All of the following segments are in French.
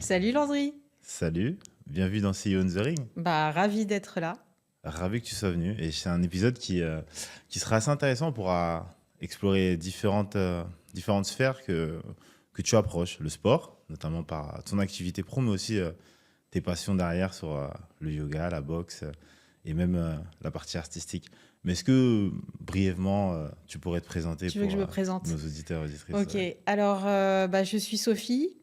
Salut Landry, Salut, bienvenue dans See You on the Ring. ravi d'être là. Ravi que tu sois venu. Et c'est un épisode qui sera assez intéressant. On pourra explorer différentes sphères que tu approches. Le sport, notamment par ton activité pro, mais aussi tes passions derrière sur le yoga, la boxe et même la partie artistique. Mais est-ce que brièvement, tu pourrais te présenter Tu veux que pour je me présente? nos auditeurs et auditrices Ok, alors je suis Sophie.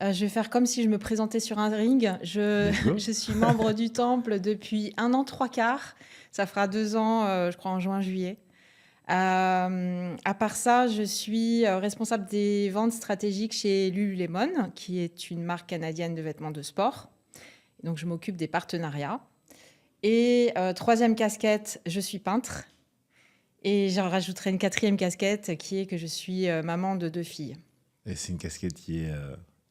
Je vais faire comme si je me présentais sur un ring. Let's go. Je suis membre du Temple depuis 1 an 3 quarts. Ça fera 2 ans, je crois, en juin-juillet. À part ça, je suis responsable des ventes stratégiques chez Lululemon, qui est une marque canadienne de vêtements de sport. Donc, je m'occupe des partenariats. Et troisième casquette, je suis peintre. Et j'en rajouterai une quatrième casquette qui est que je suis maman de 2 filles, Et c'est une casquette qui est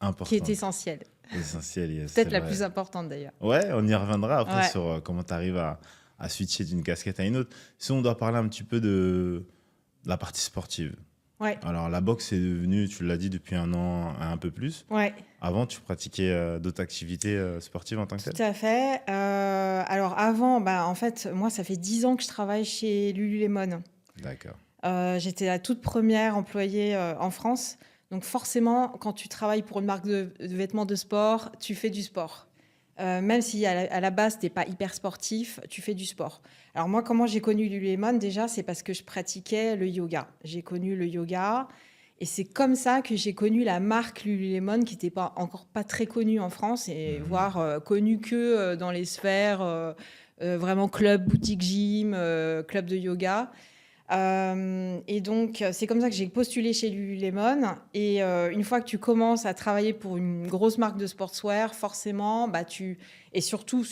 qui est importante, essentielle. essentielle, yes, c'est Peut-être la vrai. plus importante d'ailleurs. Ouais, on y reviendra après Ouais, sur comment tu arrives à switcher d'une casquette à une autre. Si on doit parler un petit peu de la partie sportive. ouais, Alors, la boxe est devenue, tu l'as dit, depuis un an, un peu plus. ouais, Avant, tu pratiquais d'autres activités sportives en tant que telles? tout à fait. Alors avant, en fait, moi, ça fait 10 ans que je travaille chez Lululemon. D'accord. J'étais la toute première employée en France. Donc forcément, quand tu travailles pour une marque de vêtements de sport, tu fais du sport. Même si à la base, tu n'es pas hyper sportif, tu fais du sport. Alors moi, comment j'ai connu Lululemon déjà, c'est parce que je pratiquais le yoga. J'ai connu le yoga et c'est comme ça que j'ai connu la marque Lululemon qui n'était encore pas très connue en France et Mhm. voire connue que dans les sphères vraiment club, boutique gym, club de yoga. Et donc, c'est comme ça que j'ai postulé chez Lululemon. Et une fois que tu commences à travailler pour une grosse marque de sportswear, forcément, et surtout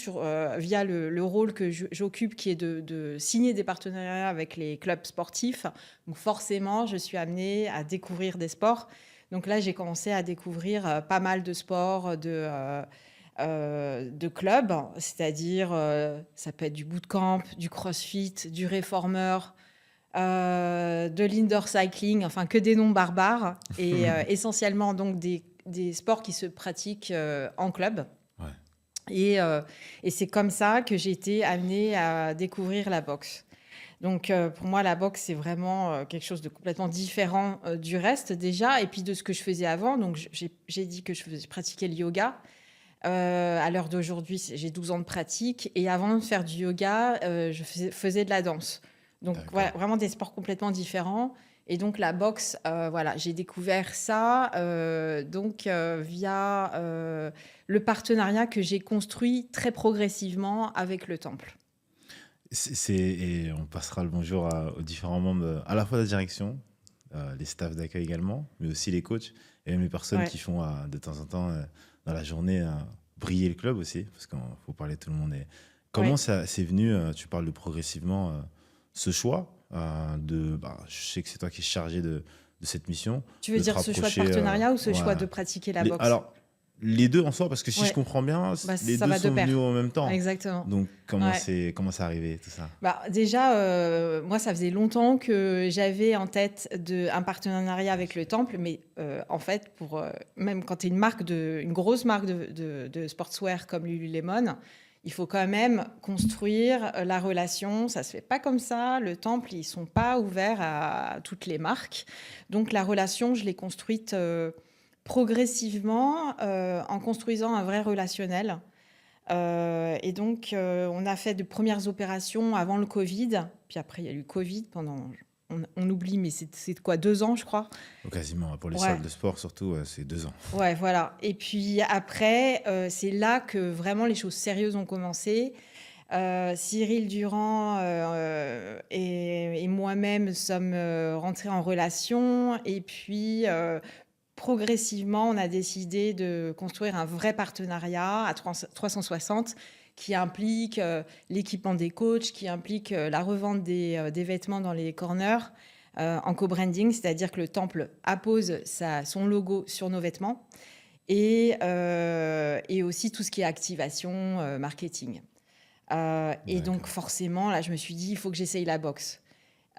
via le rôle que j'occupe, qui est de signer des partenariats avec les clubs sportifs, donc forcément, je suis amenée à découvrir des sports. Donc là, j'ai commencé à découvrir pas mal de sports, de clubs, c'est-à-dire ça peut être du bootcamp, du crossfit, du réformeur, de l'indoor cycling, enfin que des noms barbares, et essentiellement donc des sports qui se pratiquent en club. Ouais. Et c'est comme ça que j'ai été amenée à découvrir la boxe. Donc pour moi, la boxe, c'est vraiment quelque chose de complètement différent du reste déjà, et puis de ce que je faisais avant. Donc j'ai dit que je pratiquais le yoga. À l'heure d'aujourd'hui, j'ai 12 ans de pratique. Et avant de faire du yoga, je faisais de la danse. Donc, voilà, D'accord. vraiment des sports complètement différents. Et donc, la boxe, voilà, j'ai découvert ça via le partenariat que j'ai construit très progressivement avec le temple. Et on passera le bonjour aux différents membres, à la fois de la direction, les staffs d'accueil également, mais aussi les coachs et même les personnes Ouais, qui font de temps en temps dans la journée briller le club aussi, parce qu'il faut parler de tout le monde. Et comment ouais. ça c'est venu, tu parles de progressivement, ce choix je sais que c'est toi qui es chargé de cette mission, Tu veux de te dire ce choix de rapprocher. partenariat ou ce Ouais. choix de pratiquer la boxe? Alors, les deux en soi, parce que si je Ouais, comprends bien, les ça deux va de sont venus pair. en même temps. Exactement. Donc, Ouais. comment c'est arrivé tout ça? Déjà, moi, ça faisait longtemps que j'avais en tête un partenariat Bien avec le sûr. Temple, mais en fait, même quand tu es une grosse marque de sportswear comme Lululemon, il faut quand même construire la relation. Ça se fait pas comme ça. Le Temple, ils sont pas ouverts à toutes les marques. Donc, la relation, je l'ai construite progressivement en construisant un vrai relationnel. Et donc, on a fait de premières opérations avant le Covid. Puis après, il y a eu le Covid pendant, on oublie, mais c'est quoi, 2 ans, je crois. Donc, quasiment, pour les Ouais, salles de sport surtout, c'est 2 ans. ouais, voilà. Et puis après, c'est là que vraiment les choses sérieuses ont commencé. Cyril Durand et moi-même sommes rentrés en relation. Et puis, progressivement, on a décidé de construire un vrai partenariat à 360 qui implique l'équipement des coachs, qui implique la revente des vêtements dans les corners en co-branding, c'est-à-dire que le temple appose son logo sur nos vêtements et aussi tout ce qui est activation, marketing. Et donc D'accord. forcément, là, je me suis dit, il faut que j'essaye la boxe.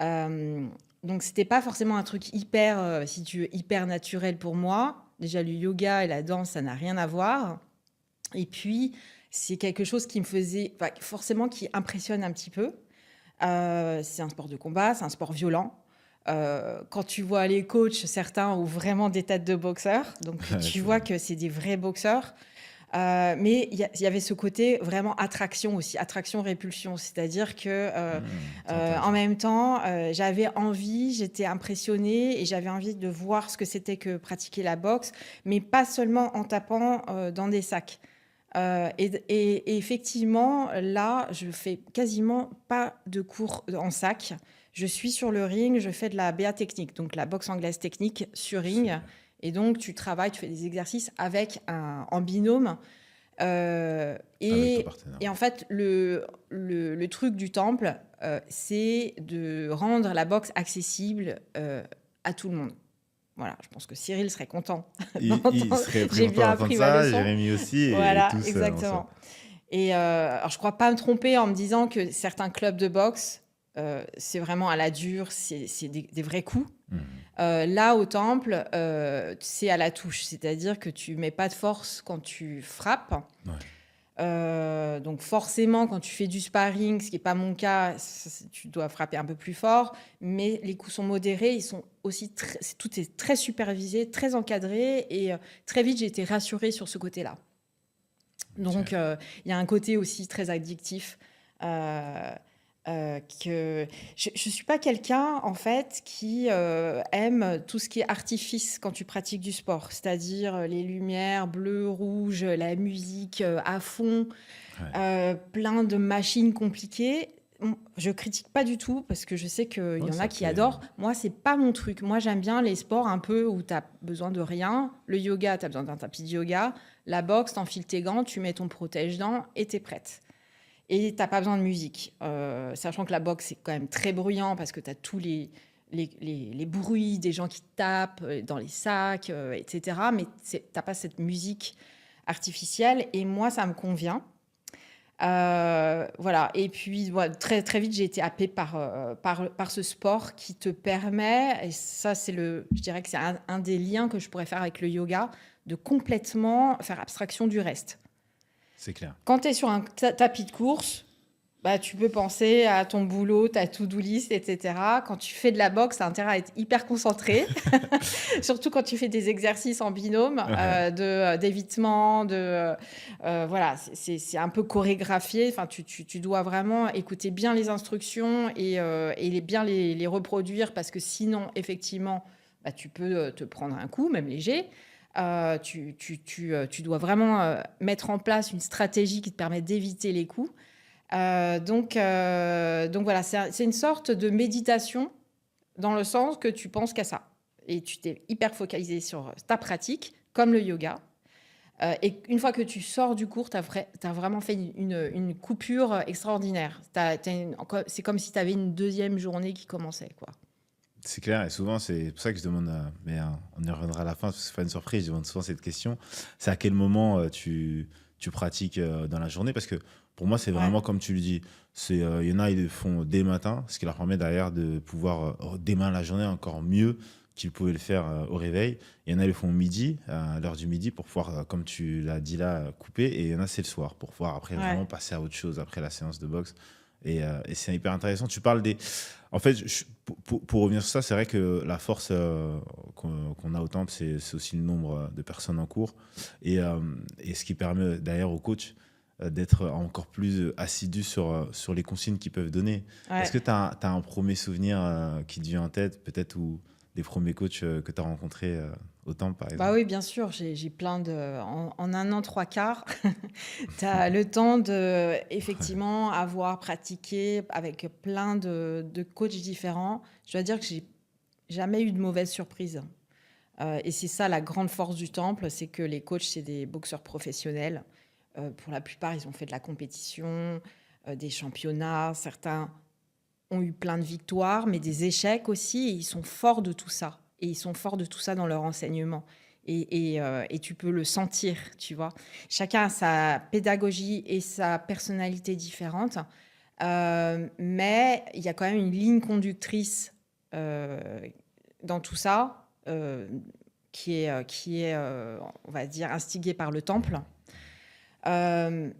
Euh, donc c'était pas forcément un truc hyper, si tu veux, hyper naturel pour moi. Déjà, le yoga et la danse, ça n'a rien à voir. Et puis, c'est quelque chose qui me faisait, enfin, forcément, qui impressionne un petit peu. C'est un sport de combat, c'est un sport violent. Quand tu vois les coachs, certains ont vraiment des têtes de boxeurs. Donc, Ouais, tu c'est vois vrai. que c'est des vrais boxeurs. Mais il y avait ce côté vraiment attraction aussi, attraction-répulsion. C'est-à-dire que C'est en intéressant. même temps, j'avais envie, j'étais impressionnée et j'avais envie de voir ce que c'était que pratiquer la boxe, mais pas seulement en tapant dans des sacs. Et effectivement, là, je fais quasiment pas de cours en sac. Je suis sur le ring, je fais de la BA technique, donc la boxe anglaise technique sur ring. Super. Et donc, tu travailles, tu fais des exercices en binôme. Euh, Avec ton et, partenaire. et en fait, le truc du temple, c'est de rendre la boxe accessible à tout le monde. Voilà, je pense que Cyril serait content Il d'entendre. serait très J'ai content bien d'entendre appris ma ça, leçon. Jérémy aussi, et Voilà, tous en soi. exactement. Et alors, je crois pas me tromper en me disant que certains clubs de boxe, c'est vraiment à la dure, c'est des vrais coups. Mhm. Là, au temple, c'est à la touche, c'est-à-dire que tu mets pas de force quand tu frappes. Ouais. Donc forcément, quand tu fais du sparring, ce qui n'est pas mon cas, tu dois frapper un peu plus fort, mais les coups sont modérés, ils sont aussi tout est très supervisé, très encadré, et très vite j'ai été rassurée sur ce côté-là. Donc, Ok. il y a un côté aussi très addictif. euh, que je ne suis pas quelqu'un, en fait, qui aime tout ce qui est artifice quand tu pratiques du sport, c'est-à-dire les lumières bleues, rouges, la musique à fond, Ouais. plein de machines compliquées. Je critique pas du tout parce que je sais qu'il y Ouais, en a ça qui plaît. adorent. Moi, c'est pas mon truc. Moi, j'aime bien les sports un peu où tu as besoin de rien. Le yoga, tu as besoin d'un tapis de yoga. La boxe, t'enfiles tes gants, tu mets ton protège-dents et t'es prête. Et t'as pas besoin de musique. Sachant que la boxe, c'est quand même très bruyant parce que tu as tous les bruits des gens qui tapent dans les sacs, etc. Mais t'as pas cette musique artificielle. Et moi, ça me convient. Voilà. Et puis, voilà, très, très vite, j'ai été happée par ce sport qui te permet, et ça, je dirais que c'est un des liens que je pourrais faire avec le yoga, de complètement faire abstraction du reste. C'est clair. Quand tu es sur un tapis de course, bah, tu peux penser à ton boulot, ta to-do list, etc. Quand tu fais de la boxe, tu as intérêt à être hyper concentré. Surtout quand tu fais des exercices en binôme Ouais. d'évitement, voilà, c'est un peu chorégraphié. Enfin, tu dois vraiment écouter bien les instructions et bien les reproduire parce que sinon, effectivement, bah, tu peux te prendre un coup, même léger. Tu dois vraiment mettre en place une stratégie qui te permet d'éviter les coups. Donc voilà, c'est une sorte de méditation dans le sens que tu penses qu'à ça. Et tu t'es hyper focalisé sur ta pratique, comme le yoga. Et une fois que tu sors du cours, tu as vraiment fait une coupure extraordinaire. C'est comme si tu avais une deuxième journée qui commençait, quoi. C'est clair, et souvent, c'est pour ça que je demande, mais on y reviendra à la fin, parce que c'est pas une surprise, je demande souvent cette question. C'est à quel moment tu pratiques dans la journée? Parce que pour moi, c'est Ouais, vraiment comme tu le dis. Il y en a, ils le font dès le matin, ce qui leur permet derrière de pouvoir démarrer la journée encore mieux qu'ils pouvaient le faire au réveil. Il y en a, ils le font au midi, à l'heure du midi, pour pouvoir, comme tu l'as dit là, couper. Et il y en a, c'est le soir, pour pouvoir après ouais, vraiment passer à autre chose, après la séance de boxe. Et c'est hyper intéressant. Tu parles des, en fait, pour revenir sur ça, c'est vrai que la force qu'on a au temple, c'est aussi le nombre de personnes en cours. Et ce qui permet d'ailleurs aux coachs d'être encore plus assidus sur les consignes qu'ils peuvent donner. Est-ce ouais. que tu as un premier souvenir qui te vient en tête, peut-être, ou des premiers coachs que tu as rencontrés au temple, par Bah exemple? oui, bien sûr, j'ai plein de. En un an, trois quarts, tu as le temps de effectivement avoir pratiqué avec plein de coachs différents. Je dois dire que j'ai jamais eu de mauvaise surprise. Et c'est ça la grande force du temple, c'est que les coachs, c'est des boxeurs professionnels. Pour la plupart, ils ont fait de la compétition, des championnats. Certains ont eu plein de victoires, mais des échecs aussi. Et ils sont forts de tout ça. Et ils sont forts de tout ça dans leur enseignement. Et tu peux le sentir, tu vois. Chacun a sa pédagogie et sa personnalité différente. Mais il y a quand même une ligne conductrice dans tout ça. on va dire, instigée par le temple. Euh,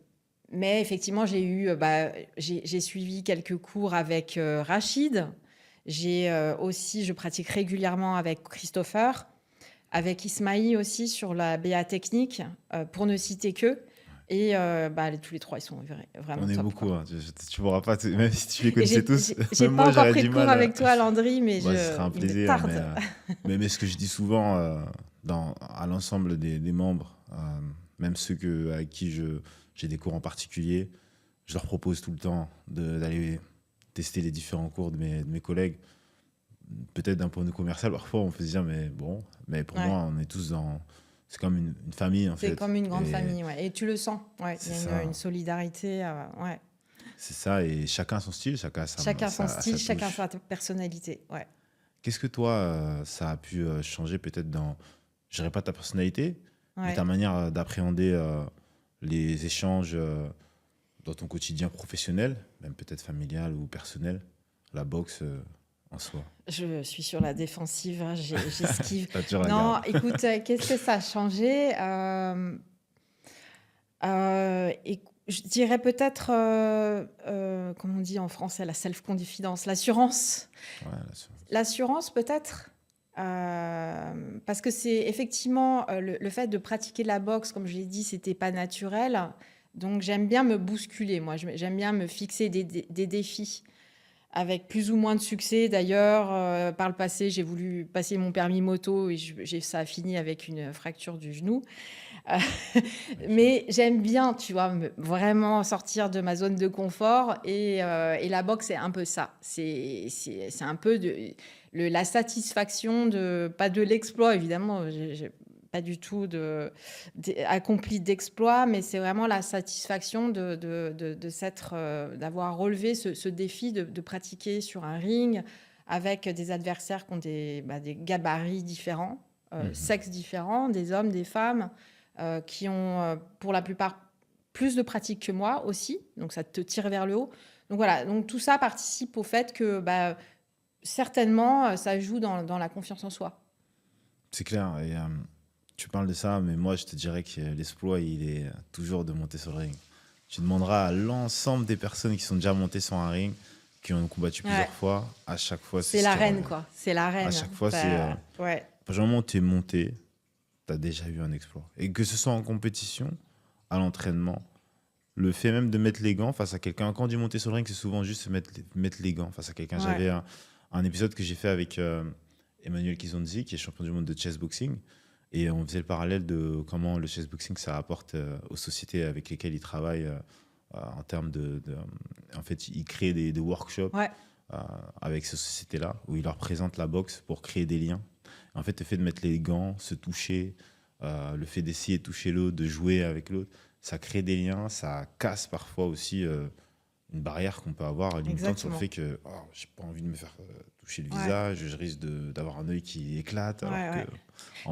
mais effectivement, j'ai suivi quelques cours avec Rachid. Je pratique régulièrement avec Christopher, avec Ismaïl aussi sur la BA technique, pour ne citer qu'eux. Et tous les trois, ils sont vraiment On est top, quoi. beaucoup, hein. Tu pourras pas, même si tu les Et connaissais tous, j'ai même pas moi encore j'aurais pris du de cours mal. avec toi, Landry, mais Moi, ce serait un il me plaisir, tarde. mais ce que je dis souvent à l'ensemble des membres, même ceux avec qui j'ai des cours en particulier, je leur propose tout le temps d'aller tester les différents cours de mes collègues. Peut-être d'un point de vue commercial, parfois on peut se dire, mais bon, mais pour Ouais. moi, on est tous c'est comme une famille en fait. C'est comme une grande Et famille, ouais. Et tu le sens, ouais. Il y c'est a ça. une solidarité, ouais. C'est ça, et chacun son style, chacun Chacun son style, sa chacun touche. sa personnalité, ouais. Qu'est-ce que toi, ça a pu changer peut-être je dirais pas ta personnalité, mais Ouais. ta manière d'appréhender les échanges dans ton quotidien professionnel, même peut-être familial ou personnel, la boxe en soi. Je suis sur la défensive, hein, j'esquive. T'as toujours la Non, garde. écoute, qu'est-ce que ça a changé? Je dirais peut-être, comment on dit en français, la self-confidence, l'assurance. Ouais, là-dessus. L'assurance peut-être, parce que c'est effectivement le fait de pratiquer la boxe, comme je l'ai dit, c'était pas naturel. Donc j'aime bien me bousculer, moi. J'aime bien me fixer des défis. Avec plus ou moins de succès d'ailleurs. Par le passé, j'ai voulu passer mon permis moto et ça a fini avec une fracture du genou. Euh, mais j'aime bien, tu vois, vraiment sortir de ma zone de confort. Et la boxe, c'est un peu ça. C'est un peu la satisfaction pas de l'exploit, évidemment. J'ai pas du tout accompli d'exploit, mais c'est vraiment la satisfaction d'avoir relevé ce défi de pratiquer sur un ring avec des adversaires qui ont des gabarits différents, sexes différents, des hommes, des femmes, qui ont pour la plupart plus de pratique que moi aussi, donc ça te tire vers le haut. Donc voilà, donc tout ça participe au fait que certainement ça joue dans la confiance en soi. C'est clair. Et tu parles de ça, mais moi, je te dirais que l'exploit, il est toujours de monter sur le ring. Tu demanderas à l'ensemble des personnes qui sont déjà montées sur un ring, qui ont combattu plusieurs fois, à chaque fois, c'est la reine, quoi. C'est la reine. À chaque fois, ouais. À partir du moment où tu es monté, tu as déjà eu un exploit. Et que ce soit en compétition, à l'entraînement, le fait même de mettre les gants face à quelqu'un, quand on dit monter sur le ring, c'est souvent juste mettre les gants face à quelqu'un. Ouais. J'avais un épisode que j'ai fait avec Emmanuel Kizonzi, qui est champion du monde de chessboxing. Et on faisait le parallèle de comment le chessboxing, ça apporte aux sociétés avec lesquelles il travaille en termes En fait, il crée des workshops avec ces sociétés-là, où il leur présente la boxe pour créer des liens. En fait, le fait de mettre les gants, se toucher, le fait d'essayer de toucher l'autre, de jouer avec l'autre, ça crée des liens, ça casse parfois aussi une barrière qu'on peut avoir limitante sur le fait que j'ai pas envie de me faire toucher le visage, je risque d'avoir un œil qui éclate.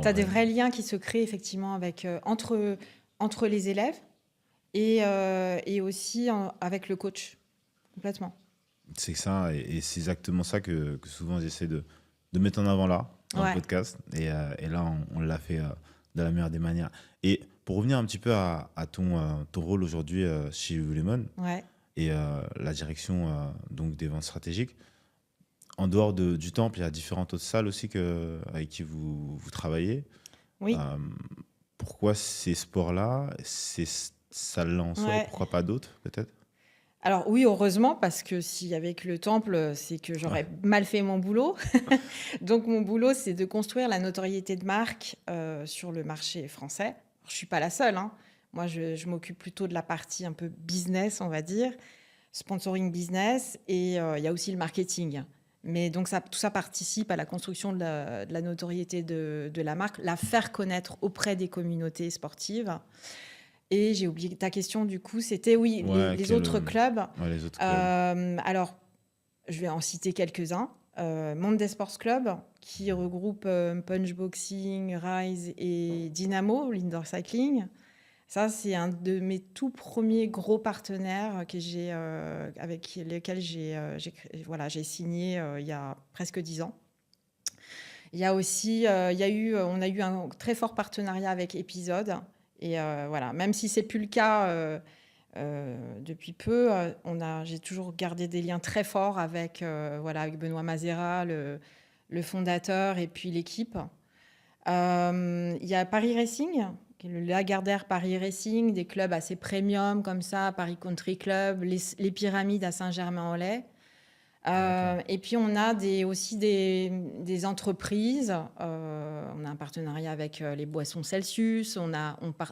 Tu as des vrais liens qui se créent effectivement entre les élèves et aussi avec le coach, complètement. C'est ça, et c'est exactement ça que souvent j'essaie de mettre en avant là, dans le podcast. Et là, on l'a fait de la meilleure des manières. Et pour revenir un petit peu à ton rôle aujourd'hui chez Lululemon et la direction donc des ventes stratégiques, en dehors du temple, il y a différentes autres salles aussi avec qui vous travaillez. Oui. Pourquoi ces sports-là, ces salles-là en soi, pourquoi pas d'autres peut-être? Alors oui, heureusement, parce que si avec le temple, c'est que j'aurais mal fait mon boulot. Donc mon boulot, c'est de construire la notoriété de marque sur le marché français. Je ne suis pas la seule, hein. Moi, je m'occupe plutôt de la partie un peu business, on va dire, sponsoring business, et il y a aussi le marketing. Mais donc tout ça participe à la construction de la notoriété de la marque, la faire connaître auprès des communautés sportives. Et j'ai oublié ta question, du coup, c'était les autres clubs. Les autres clubs. Alors, je vais en citer quelques-uns. Monde des Sports Club, qui regroupe Punch Boxing, Rise et Dynamo, l'indoor cycling. Ça, c'est un de mes tout premiers gros partenaires avec lesquels j'ai signé il y a presque 10 ans. Il y a aussi, on a eu un très fort partenariat avec Épisode et voilà, même si c'est plus le cas, depuis peu, j'ai toujours gardé des liens très forts avec, voilà, avec Benoît Mazera, le fondateur et puis l'équipe. Il y a Paris Racing, qui est le Lagardère Paris Racing, des clubs assez premium comme ça, Paris Country Club, les Pyramides à Saint-Germain-en-Laye. D'accord. Et puis on a aussi des entreprises. On a un partenariat avec les Boissons Celsius.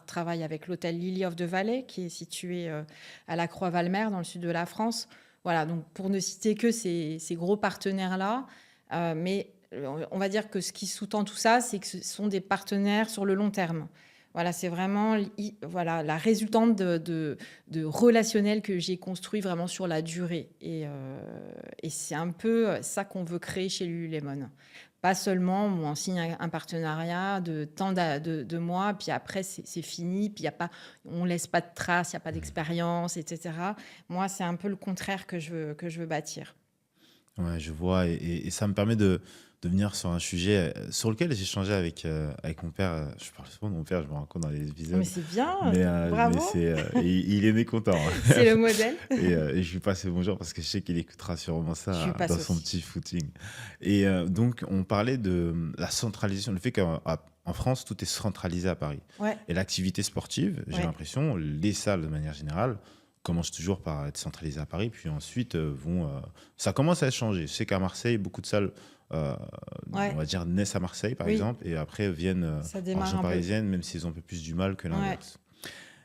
Travaille avec l'hôtel Lily of the Valley qui est situé à la Croix-Valmer dans le sud de la France. Voilà, donc pour ne citer que ces gros partenaires-là. Mais on va dire que ce qui sous-tend tout ça, c'est que ce sont des partenaires sur le long terme. Voilà, c'est vraiment voilà, la résultante de relationnel que j'ai construit vraiment sur la durée. Et c'est un peu ça qu'on veut créer chez Lululemon. Pas seulement où on signe un partenariat de tant de mois, puis après c'est fini, puis on ne laisse pas de traces, il n'y a pas d'expérience, etc. Moi, c'est un peu le contraire que je veux bâtir. Ouais, je vois. Et ça me permet de venir sur un sujet sur lequel j'ai échangé avec mon père. Je parle souvent de mon père, je me rends compte dans les Mais épisodes. c'est bien, Mais bravo, il est né content. c'est le modèle. Et je lui passe le bonjour parce que je sais qu'il écoutera sûrement Je lui ça passe dans son aussi. petit footing. Et donc, on parlait de la centralisation, le fait qu'en France, tout est centralisé à Paris. Ouais, Et l'activité sportive, j'ai ouais. l'impression, les salles de manière générale, commencent toujours par être centralisées à Paris, puis ensuite ça commence à changer. Je sais qu'à Marseille, beaucoup de salles, euh, on Ouais, va dire, naissent à Marseille, par oui, exemple, et après viennent ça en démarre région un peu. parisienne, même s'ils ont un peu plus du mal que Ouais. l'inverse.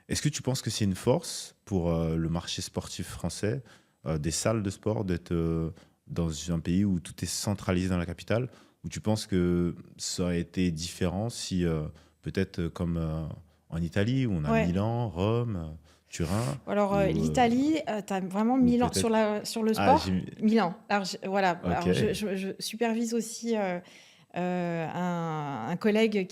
Est-ce que tu penses que c'est une force pour le marché sportif français, des salles de sport, d'être dans un pays où tout est centralisé dans la capitale, ou tu penses que ça aurait été différent si, peut-être comme en Italie, où on a Ouais. Milan, Rome, Turin, Alors, ou l'Italie, tu as vraiment ou Milan peut-être... sur le Ah, sport, Milan. Alors, voilà. Ok, Alors, je supervise aussi un collègue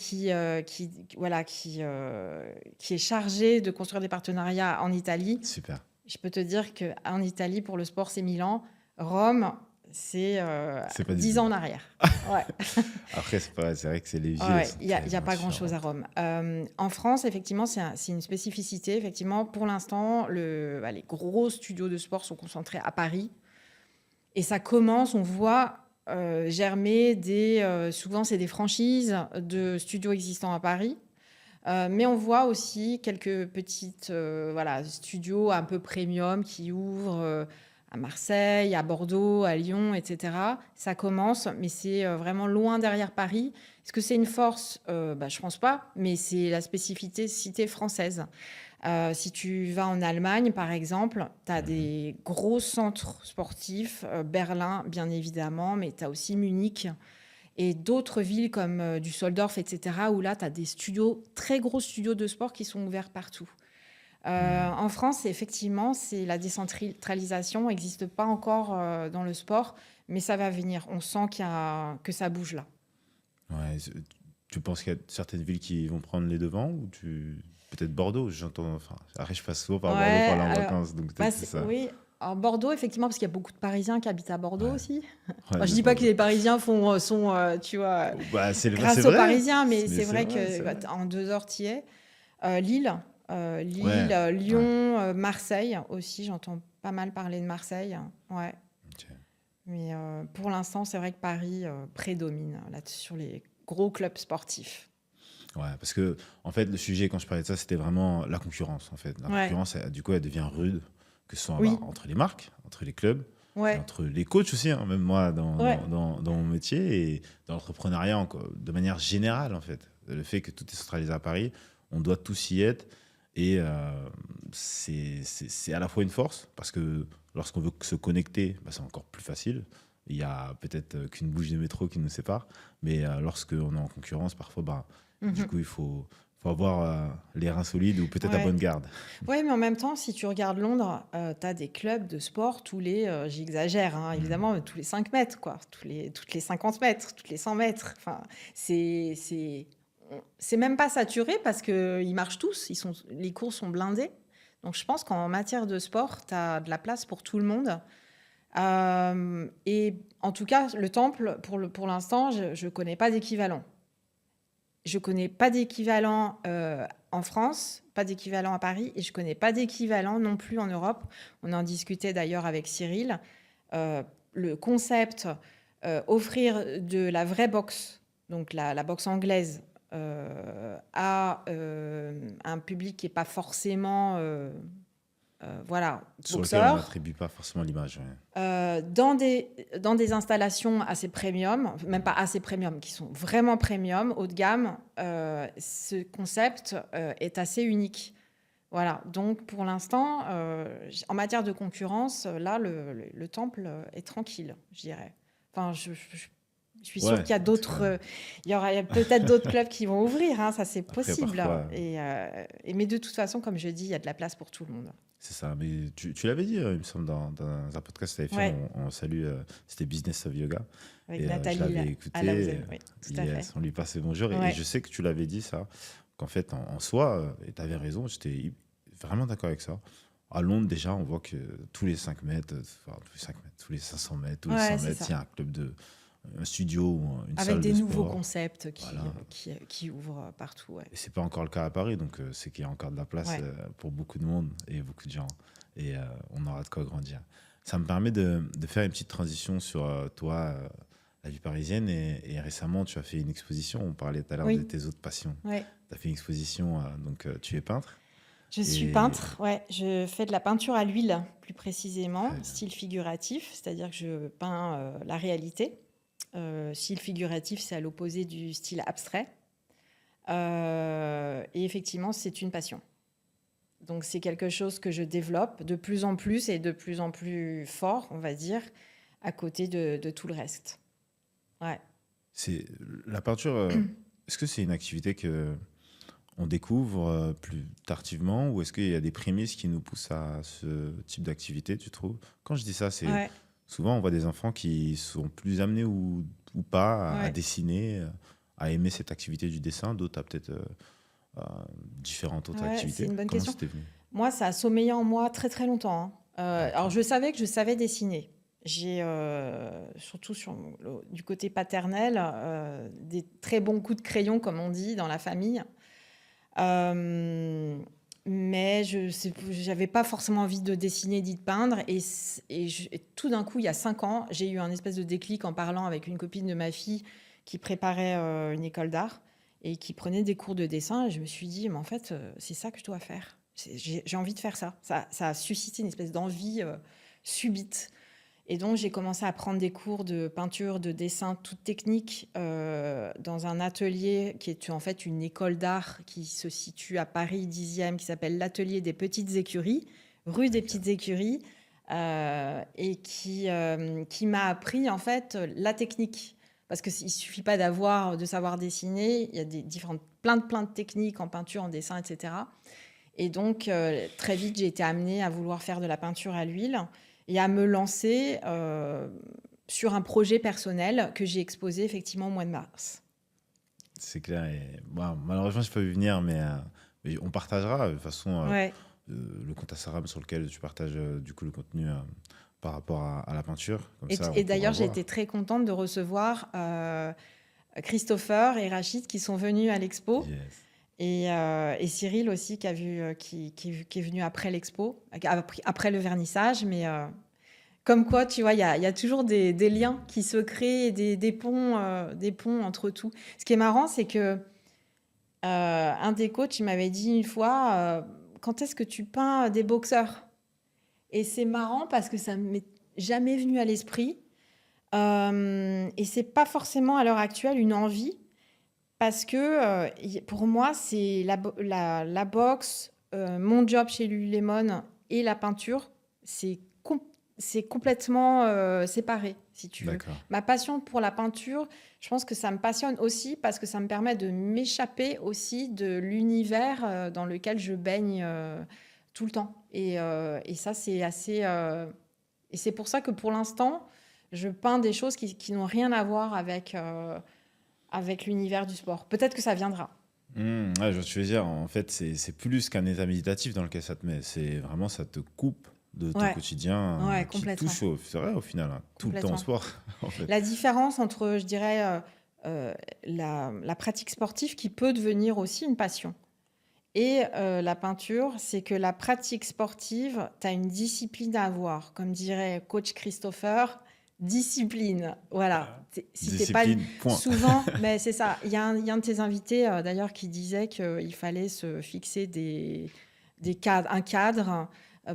voilà, qui est chargé de construire des partenariats en Italie. super. Je peux te dire qu'en Italie, pour le sport, c'est Milan. Rome, c'est C'est pas du 10 tout. ans en arrière. Ouais. Après, c'est vrai que c'est les Ouais, villes, elles ouais, sont il y a tellement pas grand-chose à différentes. Rome. En France, effectivement, c'est une spécificité. Effectivement, pour l'instant, les gros studios de sport sont concentrés à Paris. Et ça commence, on voit germer souvent, c'est des franchises de studios existants à Paris. Mais on voit aussi quelques petites voilà, studios un peu premium qui ouvrent à Marseille, à Bordeaux, à Lyon, etc. Ça commence, mais c'est vraiment loin derrière Paris. Est-ce que c'est une force? Je ne pense pas, mais c'est la spécificité française. Si tu vas en Allemagne, par exemple, tu as Mhm. des gros centres sportifs, Berlin, bien évidemment, mais tu as aussi Munich et d'autres villes comme Düsseldorf, etc., où là, tu as des studios, très gros studios de sport qui sont ouverts partout. Mhm. En France, effectivement, la décentralisation n'existe pas encore dans le sport, mais ça va venir. On sent que ça bouge là. Ouais, tu penses qu'il y a certaines villes qui vont prendre les devants ou peut-être Bordeaux, j'entends. Enfin, après, je passe souvent par Bordeaux pour Ouais, aller en alors, vacances, donc peut-être c'est ça. oui. Alors, Bordeaux, effectivement, parce qu'il y a beaucoup de Parisiens qui habitent à Bordeaux Ouais, aussi. ouais, Enfin, je de dis pas que Bordeaux. les Parisiens sont, tu vois, Oh, bah, c'est grâce aux vrai, Parisiens, mais mais c'est c'est vrai vrai, que c'est vrai. en 2 heures, tu y es. Lille, Ouais, ouais. Lyon, Marseille aussi, j'entends pas mal parler de Marseille. Ouais. Ok. Mais pour l'instant, c'est vrai que Paris prédomine là sur les gros clubs sportifs. Ouais, parce que en fait, le sujet quand je parlais de ça, c'était vraiment la concurrence. En fait, la Ouais. concurrence, du coup, elle devient rude, que ce soit Oui. entre les marques, entre les clubs, et Ouais. entre les coachs aussi. Hein, même moi, Ouais. dans mon métier et dans l'entrepreneuriat de manière générale, en fait, le fait que tout est centralisé à Paris, on doit tous y être. Et c'est à la fois une force, parce que lorsqu'on veut se connecter, bah, c'est encore plus facile. Il y a peut-être qu'une bouche de métro qui nous sépare, mais lorsqu'on est en concurrence, parfois, bah, du Mhm. coup, il faut avoir les reins solides ou peut-être à Ouais. bonne garde. Ouais, mais en même temps, si tu regardes Londres, tu as des clubs de sport j'exagère, hein, Mm. évidemment, tous les 5 mètres, quoi, toutes les 50 mètres, toutes les 100 mètres. Enfin, c'est même pas saturé parce qu'ils marchent tous, les cours sont blindés. Donc je pense qu'en matière de sport, tu as de la place pour tout le monde. Et en tout cas, le temple, pour l'instant, je ne connais pas d'équivalent. Je ne connais pas d'équivalent en France, pas d'équivalent à Paris, et je ne connais pas d'équivalent non plus en Europe. On en discutait d'ailleurs avec Cyril. Le concept, offrir de la vraie boxe, donc la boxe anglaise, à un public qui n'est pas forcément voilà, Sur lequel on boxeur, n'attribue pas forcément l'image. Ouais. dans des installations assez premium, même pas assez premium, qui sont vraiment premium, haut de gamme, ce concept est assez unique. Voilà, donc pour l'instant, en matière de concurrence, là, le temple est tranquille, je dirais. Enfin, je suis sûre Ouais, qu'il y a en tout cas, d'autres, il y aura peut-être d'autres clubs qui vont ouvrir, hein, ça c'est après, possible. parfois, Mais de toute façon, comme je dis, il y a de la place pour tout le monde. c'est ça. Mais tu l'avais dit, il me semble, dans un podcast que tu avais fait, Ouais, on salue, c'était Business of Yoga. avec Et je Nathalie l'avais écouté, Alauzen, oui, tout à yes, fait. on lui passait bonjour. Et Ouais, je sais que tu l'avais dit ça, qu'en fait, en soi, et tu avais raison, j'étais vraiment d'accord avec ça. À Londres, déjà, on voit que tous les 5 mètres, enfin, tous les 5 mètres, tous les 500 mètres, tous les ouais, 100 c'est mètres, ça. il y a un club un studio ou une Avec salle des de nouveaux sport. concepts Voilà. qui ouvrent partout. Ouais. Et c'est pas encore le cas à Paris, donc c'est qu'il y a encore de la place Ouais. pour beaucoup de monde et beaucoup de gens. Et on aura de quoi grandir. Ça me permet de faire une petite transition sur toi, la vie parisienne. Et récemment, tu as fait une exposition. On parlait tout à l'heure de Oui, tes autres passions. ouais. Tu as fait une exposition, donc tu es peintre. Je suis Et peintre, ouais. Je fais de la peinture à l'huile, plus précisément, très bien. style figuratif, c'est-à-dire que je peins la réalité. Style figuratif, c'est à l'opposé du style abstrait. Et effectivement, c'est une passion. Donc, c'est quelque chose que je développe de plus en plus et de plus en plus fort, on va dire, à côté de tout le reste. Ouais. C'est la peinture. Est-ce que c'est une activité que on découvre plus tardivement ou est-ce qu'il y a des prémices qui nous poussent à ce type d'activité, tu trouves? Quand je dis ça, c'est Ouais, souvent on voit des enfants qui sont plus amenés ou pas à ouais. dessiner, à aimer cette activité du dessin. D'autres, à peut-être différentes autres Ouais, c'est activités. une bonne Comment question. c'était venu? Moi, ça a sommeillé en moi très très longtemps, hein. Alors, D'accord. je savais que je savais dessiner. J'ai, surtout du côté paternel, des très bons coups de crayon, comme on dit, dans la famille. Euh, mais je n'avais pas forcément envie de dessiner ni de peindre. Et tout d'un coup, il y a 5 ans, j'ai eu un espèce de déclic en parlant avec une copine de ma fille qui préparait une école d'art et qui prenait des cours de dessin. Et je me suis dit, mais en fait, c'est ça que je dois faire. J'ai envie de faire ça. Ça a suscité une espèce d'envie subite. Et donc, j'ai commencé à prendre des cours de peinture, de dessin, toute technique, dans un atelier qui est en fait une école d'art qui se situe à Paris 10e, qui s'appelle l'Atelier des Petites Écuries, rue des D'accord. Petites Écuries, et qui m'a appris en fait la technique. Parce qu'il ne suffit pas de savoir dessiner, il y a plein de techniques en peinture, en dessin, etc. Et donc, très vite, j'ai été amenée à vouloir faire de la peinture à l'huile et à me lancer sur un projet personnel que j'ai exposé effectivement au mois de mars. C'est clair. Et, bon, malheureusement, je peux y venir, mais on partagera de toute façon Ouais. le compte Instagram sur lequel tu partages du coup le contenu par rapport à la peinture. Comme Et, ça, on et pourra d'ailleurs, j'ai été voir. très contente de recevoir Christopher et Rachid qui sont venus à l'expo. Yes. Et Cyril aussi qui est venu après l'expo, après le vernissage. Mais comme quoi, tu vois, il y a toujours des liens qui se créent, et des ponts entre tout. Ce qui est marrant, c'est que un des coachs il m'avait dit une fois, quand est-ce que tu peins des boxeurs? Et c'est marrant parce que ça ne m'est jamais venu à l'esprit. Et c'est pas forcément à l'heure actuelle une envie. Parce que pour moi, c'est la boxe, mon job chez Lululemon et la peinture, c'est complètement séparé, si tu veux. D'accord. Ma passion pour la peinture, je pense que ça me passionne aussi parce que ça me permet de m'échapper aussi de l'univers dans lequel je baigne tout le temps. Et ça, c'est assez. Et c'est pour ça que pour l'instant, je peins des choses qui n'ont rien à voir avec l'univers du sport. Peut-être que ça viendra. Ouais, je veux dire, en fait, c'est plus qu'un état méditatif dans lequel ça te met. C'est vraiment, ça te coupe de ton Ouais, quotidien ouais, qui complètement, touche c'est vrai, au final, hein, tout le temps au complètement. sport, en fait. La différence entre, je dirais, la pratique sportive qui peut devenir aussi une passion et la peinture, c'est que la pratique sportive, tu as une discipline à avoir. Comme dirait coach Christopher, discipline. Voilà. Si t'es pas Discipline, point. souvent, mais c'est ça. Il y a un de tes invités d'ailleurs qui disait qu'il fallait se fixer des cadres, un cadre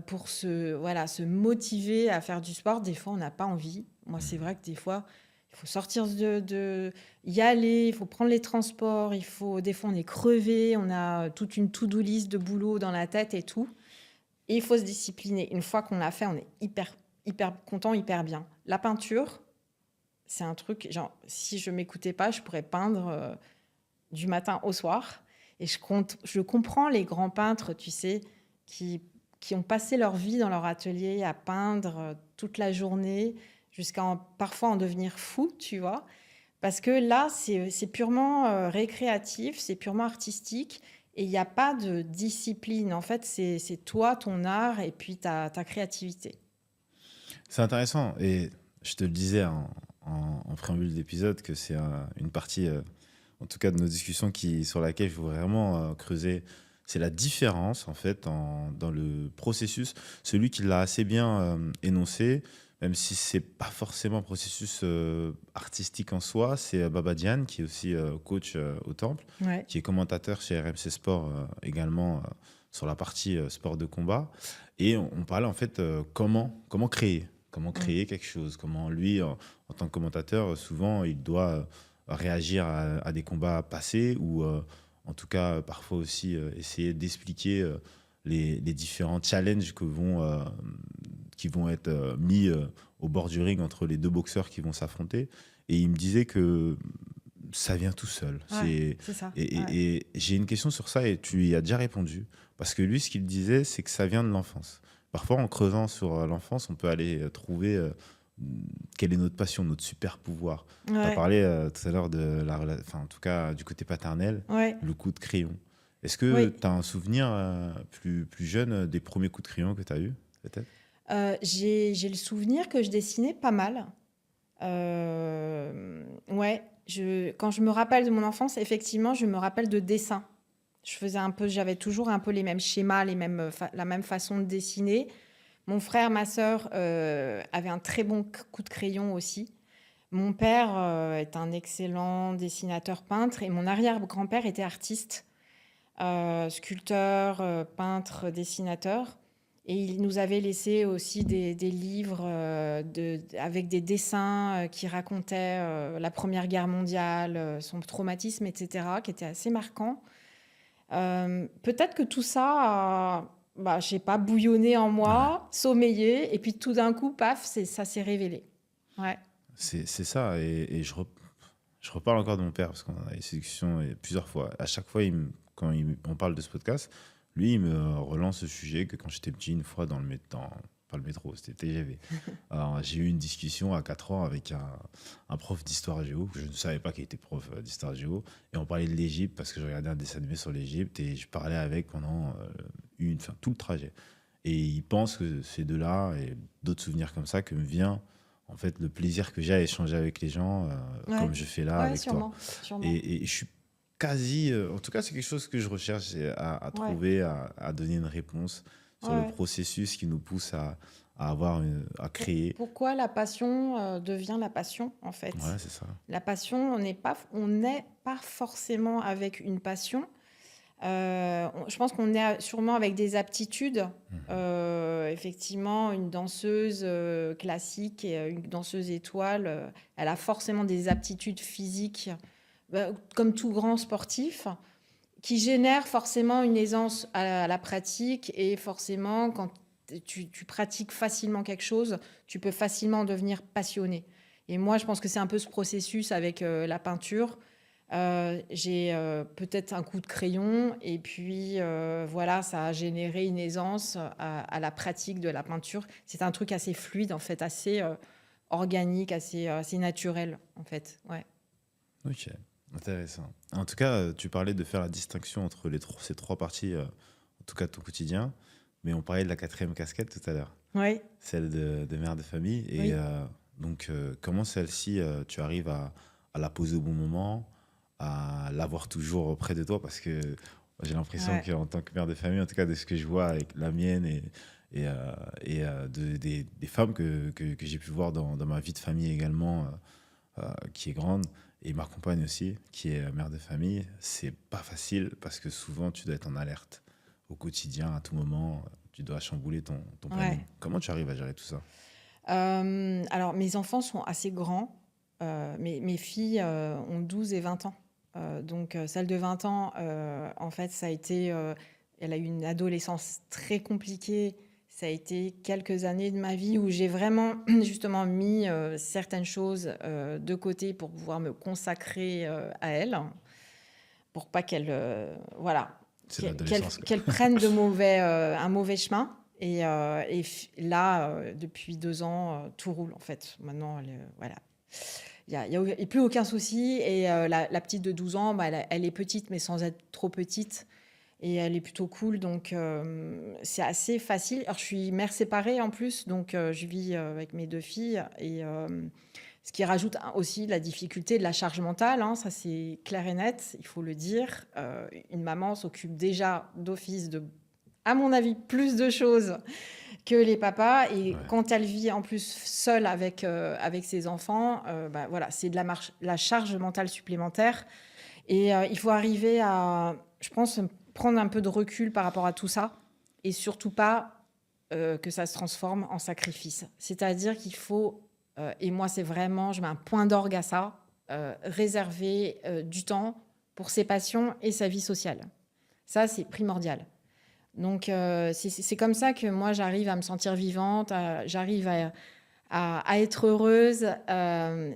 pour se motiver à faire du sport. Des fois, on n'a pas envie. Moi, c'est vrai que des fois, il faut sortir y aller, il faut prendre les transports, des fois on est crevé, on a toute une to-do list de boulot dans la tête et tout. Et il faut se discipliner. Une fois qu'on l'a fait, on est hyper content, hyper bien. La peinture, c'est un truc, genre, si je m'écoutais pas, je pourrais peindre du matin au soir. Et je comprends les grands peintres, tu sais, qui, qui ont passé leur vie dans leur atelier à peindre toute la journée, parfois en devenir fou, tu vois. Parce que là, c'est purement récréatif, c'est purement artistique et il n'y a pas de discipline. En fait, c'est toi, ton art et puis ta créativité. C'est intéressant. Et je te le disais en préambule d'épisode que c'est une partie, en tout cas de nos discussions, sur laquelle je veux vraiment creuser. C'est la différence, en fait, dans le processus. Celui qui l'a assez bien énoncé, même si c'est pas forcément un processus artistique en soi, c'est Baba Diane, qui est aussi coach au Temple, Ouais. qui est commentateur chez RMC Sport également sur la partie sport de combat. Et on parlait en fait comment créer. Comment Mm. créer quelque chose. Comment lui, en tant que commentateur, souvent, il doit réagir à des combats passés ou en tout cas, parfois aussi essayer d'expliquer les différents challenges qui vont être mis au bord du ring entre les deux boxeurs qui vont s'affronter. Et il me disait que ça vient tout seul. Ouais, c'est ça. Et, Ouais. et j'ai une question sur ça et tu y as déjà répondu. Parce que lui, ce qu'il disait, c'est que ça vient de l'enfance. Parfois, en creusant sur l'enfance, on peut aller trouver quelle est notre passion, notre super pouvoir. Tu as Ouais. parlé tout à l'heure enfin, en tout cas, du côté paternel, Ouais. le coup de crayon. Est-ce que Oui. tu as un souvenir plus jeune des premiers coups de crayon que tu as eu, peut-être? J'ai le souvenir que je dessinais pas mal. Ouais. Quand je me rappelle de mon enfance, effectivement, je me rappelle de dessins. J'avais toujours un peu les mêmes schémas, la même façon de dessiner. Mon frère, ma sœur avaient un très bon coup de crayon aussi. Mon père est un excellent dessinateur peintre et mon arrière-grand-père était artiste, sculpteur, peintre, dessinateur. Et il nous avait laissé aussi des livres avec des dessins qui racontaient la Première Guerre mondiale, son traumatisme, etc., qui était assez marquant. Peut-être que tout ça je sais pas, bouillonné en Ouais. moi, sommeillé, et puis tout d'un coup, paf, ça s'est révélé. Ouais, C'est ça. Je reparle encore de mon père parce qu'on a eu ces discussions plusieurs fois. À chaque fois, on parle de ce podcast, lui, il me relance ce sujet que quand j'étais petit, une fois pas le métro, c'était TGV. Alors, j'ai eu une discussion à 4 ans avec un prof d'histoire géo. Je ne savais pas qu'il était prof d'histoire géo. Et on parlait de l'Égypte parce que je regardais un dessin animé sur l'Égypte et je parlais avec pendant tout le trajet. Et il pense que c'est de là et d'autres souvenirs comme ça que me vient en fait le plaisir que j'ai à échanger avec les gens ouais, comme je fais là ouais, avec toi. sûrement, sûrement. Et je suis quasi, en tout cas c'est quelque chose que je recherche c'est à Ouais, trouver, à donner une réponse sur le ouais. processus qui nous pousse à créer. Pourquoi la passion devient la passion, en Ouais, fait? c'est ça. La passion, on n'est pas forcément avec une passion. Je pense qu'on est sûrement avec des aptitudes. Mhm. Effectivement, une danseuse classique et une danseuse étoile, elle a forcément des aptitudes physiques, comme tout grand sportif, qui génèrent forcément une aisance à la pratique. Et forcément, quand tu pratiques facilement quelque chose, tu peux facilement devenir passionné. Et moi, je pense que c'est un peu ce processus avec la peinture. J'ai peut-être un coup de crayon et puis voilà, ça a généré une aisance à la pratique de la peinture. C'est un truc assez fluide en fait, assez organique, assez naturel en fait. Ouais. Ok, intéressant. En tout cas, tu parlais de faire la distinction entre ces trois parties, en tout cas de ton quotidien. mais on parlait de la quatrième casquette tout à l'heure, Oui, celle de mère de famille. Et oui. donc, comment celle-ci, tu arrives à la poser au bon moment, à l'avoir toujours auprès de toi? Parce que j'ai l'impression Ouais. qu'en tant que mère de famille, en tout cas de ce que je vois avec la mienne des femmes que j'ai pu voir dans ma vie de famille également, qui est grande, et ma compagne aussi, qui est mère de famille, c'est pas facile parce que souvent tu dois être en alerte au quotidien, à tout moment, tu dois chambouler ton planning. Ouais. Comment tu arrives à gérer tout ça? Alors, mes enfants sont assez grands. Mes filles ont 12 et 20 ans. Donc, celle de 20 ans, en fait, elle a eu une adolescence très compliquée. Ça a été quelques années de ma vie où j'ai vraiment, justement, mis certaines choses de côté pour pouvoir me consacrer à elle, pour pas voilà, C'est l'adolescence, quoi. qu'elle prenne un mauvais chemin. Là, depuis 2 ans, tout roule en fait. Maintenant, voilà. Il y a plus aucun souci. Et la petite de 12 ans, bah, elle est petite, mais sans être trop petite. Et elle est plutôt cool. Donc, c'est assez facile. Alors, je suis mère séparée en plus. Donc, je vis avec mes 2 filles. Et ce qui rajoute aussi la difficulté de la charge mentale, hein, ça c'est clair et net, il faut le dire. Une maman s'occupe déjà d'office de, à mon avis, plus de choses que les papas. Et Ouais. quand elle vit en plus seule avec ses enfants, bah, voilà, c'est de la charge mentale supplémentaire. Et il faut arriver à, je pense, prendre un peu de recul par rapport à tout ça. Et surtout pas que ça se transforme en sacrifice. C'est-à-dire qu'il faut, et moi c'est vraiment, je mets un point d'orgue à ça, réserver du temps pour ses passions et sa vie sociale. Ça, c'est primordial. Donc, c'est comme ça que moi, j'arrive à me sentir vivante, j'arrive à être heureuse.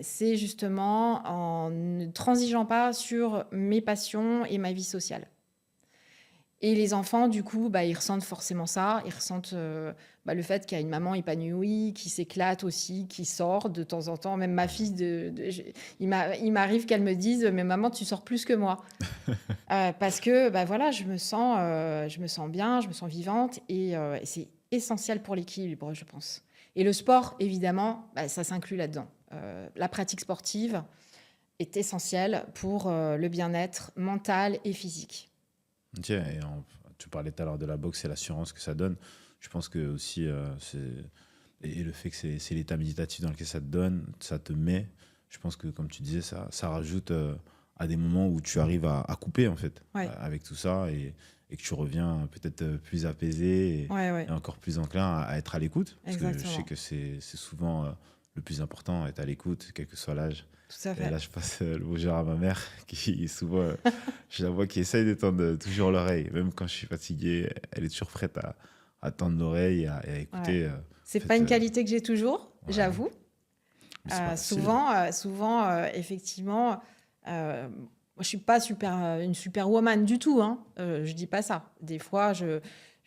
C'est justement en ne transigeant pas sur mes passions et ma vie sociale. Et les enfants, du coup, bah, ils ressentent forcément ça. Ils ressentent bah, le fait qu'il y a une maman épanouie, qui s'éclate aussi, qui sort de temps en temps. Même ma fille, il m'arrive qu'elle me dise, mais maman, tu sors plus que moi. Parce que bah, voilà, je me sens bien, je me sens vivante. Et c'est essentiel pour l'équilibre, je pense. Et le sport, évidemment, bah, ça s'inclut là-dedans. La pratique sportive est essentielle pour le bien-être mental et physique. Ok, tu parlais tout à l'heure de la boxe et l'assurance que ça donne. Je pense que aussi, et le fait que c'est l'état méditatif dans lequel ça te donne, ça te met. Je pense que, comme tu disais, ça rajoute à des moments où tu arrives à couper, en fait, Ouais, avec tout ça et que tu reviens peut-être plus apaisé ouais, ouais, et encore plus enclin à être à l'écoute. Parce que je sais exactement. que c'est souvent le plus important, être à l'écoute, quel que soit l'âge. Tout à Et fait. là, je passe le bonjour à ma mère, qui souvent, je la vois qui essaye de tendre toujours l'oreille. Même quand je suis fatigué, elle est toujours prête à tendre l'oreille et à Ouais. écouter. C'est En pas fait, une qualité que j'ai toujours, ouais, j'avoue. mais c'est pas facile. Souvent, effectivement, moi, je suis pas une superwoman du tout, hein. Je dis pas ça. Des fois, je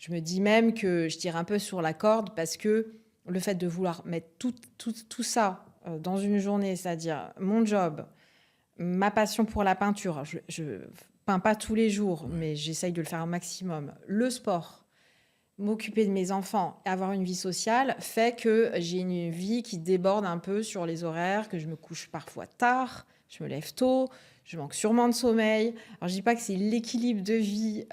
me dis même que je tire un peu sur la corde parce que le fait de vouloir mettre tout ça dans une journée, c'est-à-dire mon job, ma passion pour la peinture, je peins pas tous les jours, Ouais. mais j'essaye de le faire un maximum. Le sport, m'occuper de mes enfants et avoir une vie sociale fait que j'ai une vie qui déborde un peu sur les horaires, que je me couche parfois tard, je me lève tôt, je manque sûrement de sommeil. Alors je dis pas que c'est l'équilibre de vie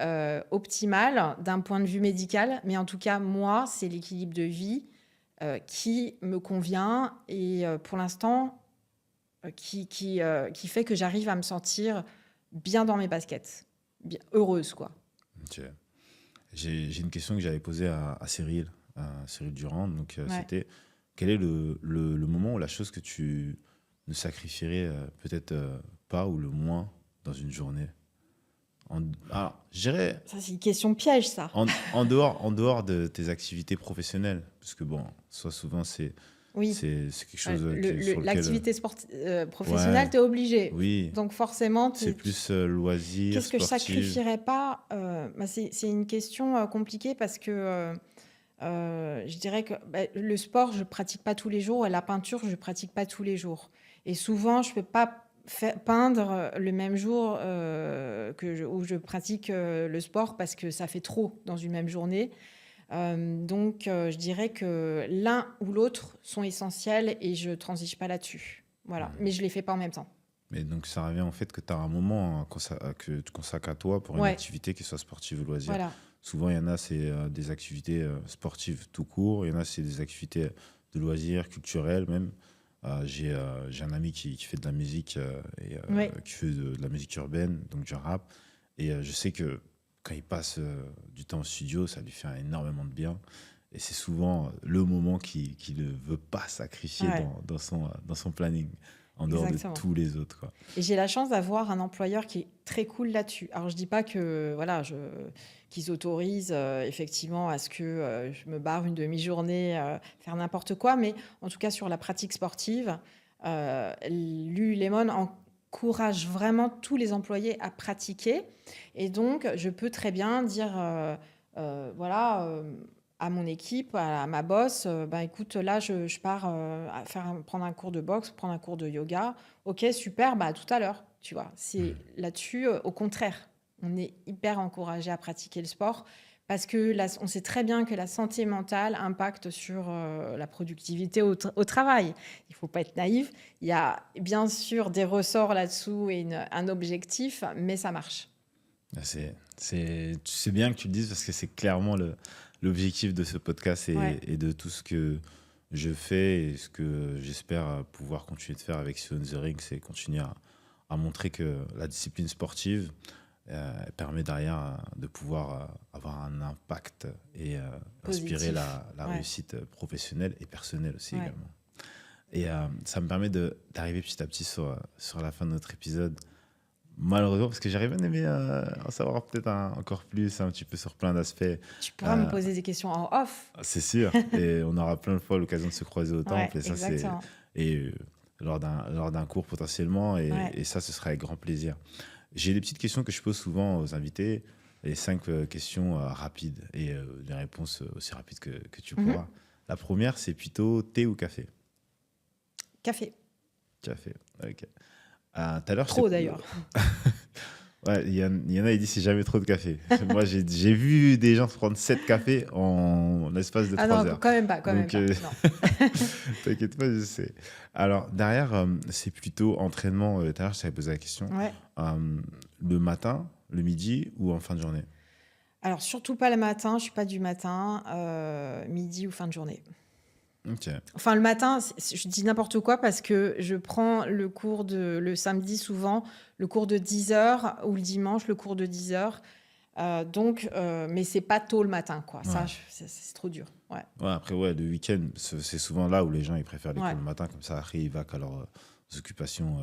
optimal d'un point de vue médical, mais en tout cas moi c'est l'équilibre de vie qui me convient et pour l'instant qui fait que j'arrive à me sentir bien dans mes baskets, bien, heureuse quoi. Ok. J'ai une question que j'avais posée à Cyril Durand. Donc, Ouais. c'était quel est le moment ou la chose que tu ne sacrifierais peut-être pas ou le moins dans une journée? Alors, je dirais Ça c'est une question piège ça. en dehors de tes activités professionnelles, parce que bon, soit souvent Oui. c'est quelque chose sur lequel. L'activité professionnelle, Ouais, tu es obligé. oui, Donc forcément, c'est plus loisir, qu'est-ce que je sportive. sacrifierais pas bah, c'est une question compliquée parce que je dirais que bah, le sport, je pratique pas tous les jours et la peinture, je pratique pas tous les jours. Et souvent, je peux pas peindre le même jour où je pratique le sport parce que ça fait trop dans une même journée. Donc, je dirais que l'un ou l'autre sont essentiels et je transige pas là-dessus. Voilà, mais je les fais pas en même temps. Mais donc, ça revient au fait que tu as un moment que tu consacres à toi pour une Ouais, activité, qui soit sportive ou loisir. voilà. Souvent, il y en a, c'est des activités sportives tout court. Il y en a, c'est des activités de loisirs, culturelles même. J'ai un ami qui fait de la musique Ouais, qui fait de la musique urbaine, donc du rap. Et je sais que quand il passe du temps au studio, ça lui fait énormément de bien. Et c'est souvent le moment qu'il ne veut pas sacrifier ouais, dans son planning, en dehors de exactement. tous les autres, quoi. Et j'ai la chance d'avoir un employeur qui est très cool là-dessus. Alors, je dis pas que, voilà, qu'ils autorisent effectivement à ce que je me barre une demi-journée, faire n'importe quoi, mais en tout cas, sur la pratique sportive, Lululemon encourage vraiment tous les employés à pratiquer. Et donc, je peux très bien dire, voilà, à mon équipe, à ma boss, bah, écoute, là, je pars prendre un cours de boxe, prendre un cours de yoga. Ok, super, bah, à tout à l'heure, tu vois. C'est là-dessus, au contraire, on est hyper encouragé à pratiquer le sport parce que on sait très bien que la santé mentale impacte sur la productivité au travail. Il faut pas être naïf. Il y a bien sûr des ressorts là-dessous et un objectif, mais ça marche. C'est bien que tu le dises parce que c'est clairement l'objectif de ce podcast Ouais. et de tout ce que je fais et ce que j'espère pouvoir continuer de faire avec Sion the Ring, c'est continuer à montrer que la discipline sportive permet derrière de pouvoir avoir un impact et inspirer Positif. la Ouais, réussite professionnelle et personnelle aussi ouais. également. Et ça me permet d'arriver petit à petit sur la fin de notre épisode. Malheureusement, parce que j'aurais bien aimé en savoir peut-être encore plus, un petit peu sur plein d'aspects. Tu pourras me Euh, poser des questions en off. c'est sûr. Et on aura plein de fois l'occasion de se croiser au Ouais, temple. Et ça, exactement. et lors d'un cours potentiellement. Ouais. Et ça, ce sera avec grand plaisir. J'ai des petites questions que je pose souvent aux invités. Les 5 questions rapides et les réponses aussi rapides que tu Mhm. pourras. La première, c'est plutôt thé ou café? Café. Café. Ok. Tout à l'heure, Trop d'ailleurs. ouais, il y en a, ils disent c'est jamais trop de café. Moi, j'ai vu des gens se prendre 7 cafés en l'espace de Ah 3 non, heures. quand même pas, quand même Donc, pas. Non. t'inquiète pas, je sais. Alors, derrière, c'est plutôt entraînement. Tout à l'heure, je t'avais posé la question. Ouais. Le matin, le midi ou en fin de journée? Alors surtout pas le matin, je suis pas du matin, midi ou fin de journée. Ok. Enfin le matin, je dis n'importe quoi parce que je prends le samedi souvent, le cours de 10 heures ou le dimanche, le cours de 10 heures. Donc, mais c'est pas tôt le matin, quoi. Ça, Ouais. c'est trop dur. Ouais, Ouais, après, ouais, le week-end, c'est souvent là où les gens ils préfèrent les cours ouais. le matin, comme ça, après, ils vaquent à leurs occupations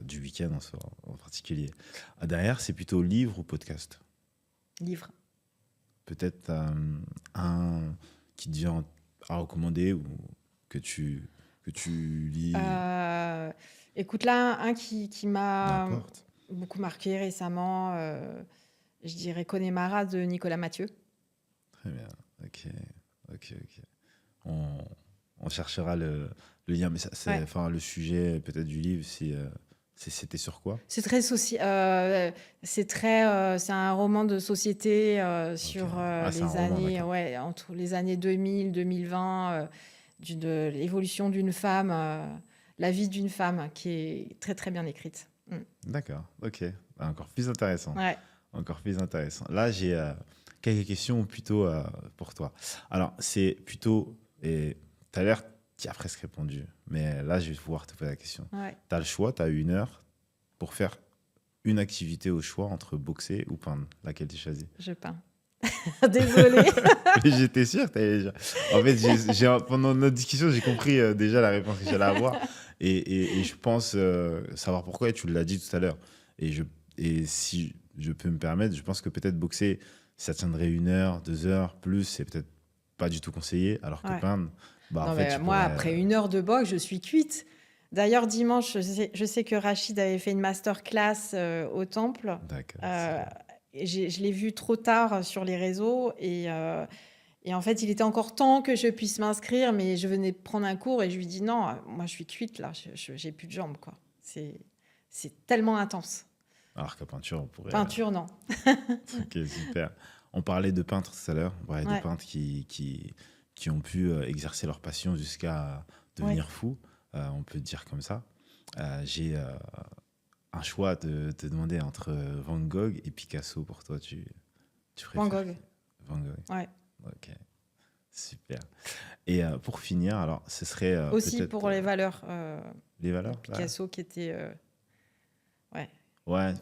du week-end en particulier. Derrière, c'est plutôt livre ou podcast? Livre. Peut-être un qui te vient à recommander ou que tu lis, Euh, Écoute, là, un qui m'a n'importe. beaucoup marqué récemment, je dirais Connemara de Nicolas Mathieu. Très bien. Ok. Ok, ok. On, on cherchera le lien, mais Ouais. enfin, le sujet peut-être du livre, c'était sur quoi? C'est un roman de société Ok. sur Ah, c'est un les roman, années, d'accord. ouais, entre les années 2000, 2020, de l'évolution d'une femme, la vie d'une femme qui est très très bien écrite. Mm. D'accord. Ok. Encore plus intéressant. Ouais. Encore plus intéressant. Là, j'ai quelques questions plutôt pour toi. Alors, c'est plutôt, et tout à l'heure, tu as presque répondu, mais là, je vais pouvoir te poser la question. Ouais, Tu as le choix, tu as 1 heure pour faire une activité au choix entre boxer ou peindre. Laquelle tu choisis? je peins. Désolée. Mais j'étais sûr que tu allais déjà. En fait, pendant notre discussion, j'ai compris déjà la réponse que j'allais avoir. Et je pense savoir pourquoi, et tu l'as dit tout à l'heure. Et, je, et si je peux me permettre, je pense que peut-être boxer, ça tiendrait 1 heure, 2 heures, plus, c'est peut-être pas du tout conseillé. Alors que Ouais. peindre, bah, en Non, fait, mais tu moi, pourrais. après 1 heure de boxe, je suis cuite. D'ailleurs, dimanche, je sais que Rachid avait fait une masterclass au temple. D'accord, Euh, super. et je l'ai vu trop tard sur les réseaux et en fait, il était encore temps que je puisse m'inscrire, mais je venais de prendre un cours et je lui dis non, moi je suis cuite là, j'ai plus de jambes quoi. C'est tellement intense. Alors qu'à peinture, on pourrait. Peinture, non. Ok, super. On parlait de peintres tout à l'heure. On parlait de Ouais, peintres qui ont pu exercer leur passion jusqu'à ouais. devenir fous. On peut dire comme ça. J'ai un choix à te demander entre Van Gogh et Picasso. Pour toi, tu Van préfères Gogh. qui? Van Gogh. Ouais. Ok, super. Et pour finir, alors, ce serait Aussi peut-être pour les valeurs. les valeurs. Ouais, Picasso qui était. Ouais. ouais,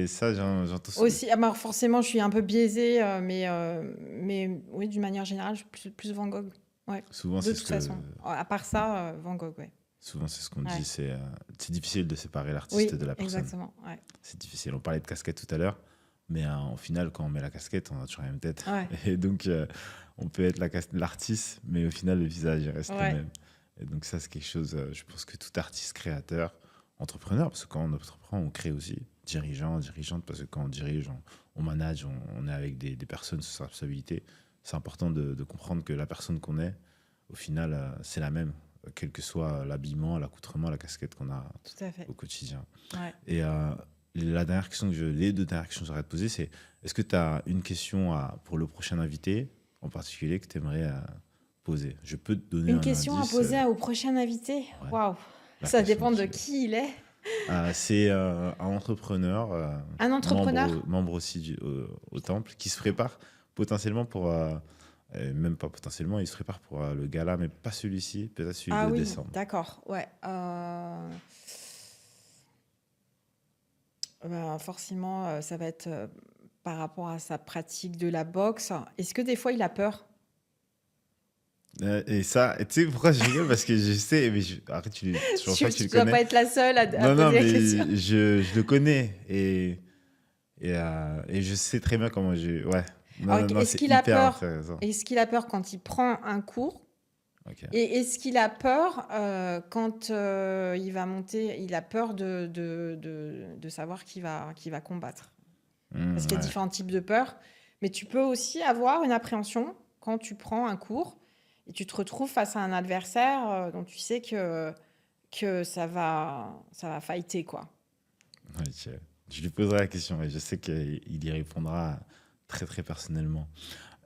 ça, j'entends. Aussi, ah bah, forcément, je suis un peu biaisée, mais oui, d'une manière générale, plus Van Gogh. Ouais, Souvent, de c'est ce toute que façon. À part ça, Van Gogh, ouais. Souvent, c'est ce qu'on dit, Ouais. c'est difficile de séparer l'artiste Oui, de la personne. exactement. Ouais. C'est difficile. On parlait de casquette tout à l'heure, mais au final, quand on met la casquette, on a toujours la même tête. Ouais. Et donc, on peut être l'artiste, mais au final, le visage il reste le Ouais. même. Et donc, ça, c'est quelque chose, je pense que tout artiste créateur, entrepreneur, parce que quand on entreprend, on crée aussi, dirigeant, dirigeante, parce que quand on dirige, on manage, on est avec des personnes sous sa responsabilité. C'est important de comprendre que la personne qu'on est, au final, c'est la même, quel que soit l'habillement, l'accoutrement, la casquette qu'on a Tout à fait. au quotidien. Ouais. Et les deux dernières questions que j'aurais à te poser, c'est est-ce que tu as une question pour le prochain invité en particulier que tu aimerais poser? Je peux te donner Une un question à indice. poser au prochain invité? Ouais, Waouh! la Ça question dépend que de tu veux. qui il est. C'est un entrepreneur, Un entrepreneur? membre aussi au temple, qui se prépare potentiellement pour, même pas potentiellement, il se prépare pour le gala, mais pas celui-ci, peut-être celui Ah de oui, décembre. d'accord. Ouais. Ben, forcément, ça va être par rapport à sa pratique de la boxe. Est-ce que des fois il a peur? Et ça, tu sais pourquoi je rigole? Parce que je sais, mais arrête, je pense pas que tu Tu le dois connais. pas être la seule à Non, non, poser la question. mais je le connais et je sais très bien comment je. Ouais. Non, Alors, non, non, c'est hyper intéressant. est-ce qu'il a peur quand il prend un cours? Ok. Et est-ce qu'il a peur quand il va monter? Il a peur de savoir qui va combattre. Parce qu'il y a Ouais. différents types de peurs. Mais tu peux aussi avoir une appréhension quand tu prends un cours et tu te retrouves face à un adversaire dont tu sais que ça va fighter, quoi. Ok. Je lui poserai la question et je sais qu'il y répondra très, très personnellement.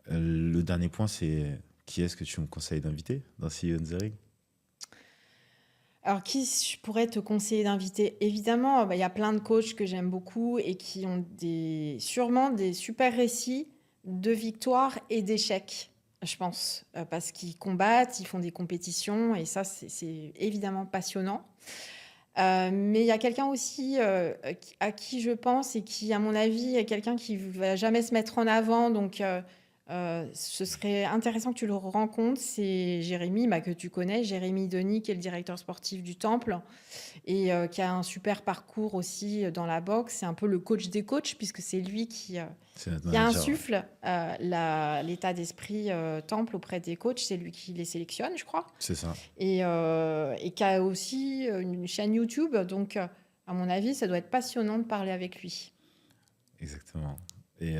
Le dernier point, c'est qui est-ce que tu me conseilles d'inviter dans See You on the Ring? Alors, qui je pourrais te conseiller d'inviter? Évidemment, bah, il y a plein de coachs que j'aime beaucoup et qui ont sûrement des super récits de victoires et d'échecs, je pense, parce qu'ils combattent, ils font des compétitions et ça, c'est évidemment passionnant. Mais il y a quelqu'un aussi à qui je pense et qui, à mon avis, est quelqu'un qui va jamais se mettre en avant. Donc, ce serait intéressant que tu le rencontres. C'est Jérémy, bah, que tu connais, Jérémy Denis, qui est le directeur sportif du Temple et qui a un super parcours aussi dans la boxe. C'est un peu le coach des coachs, puisque c'est lui C'est notre qui manager. Ouais. insuffle l'état d'esprit Temple auprès des coachs. C'est lui qui les sélectionne, je crois C'est ça. et qui a aussi une chaîne YouTube. Donc, à mon avis, ça doit être passionnant de parler avec lui. Exactement. Et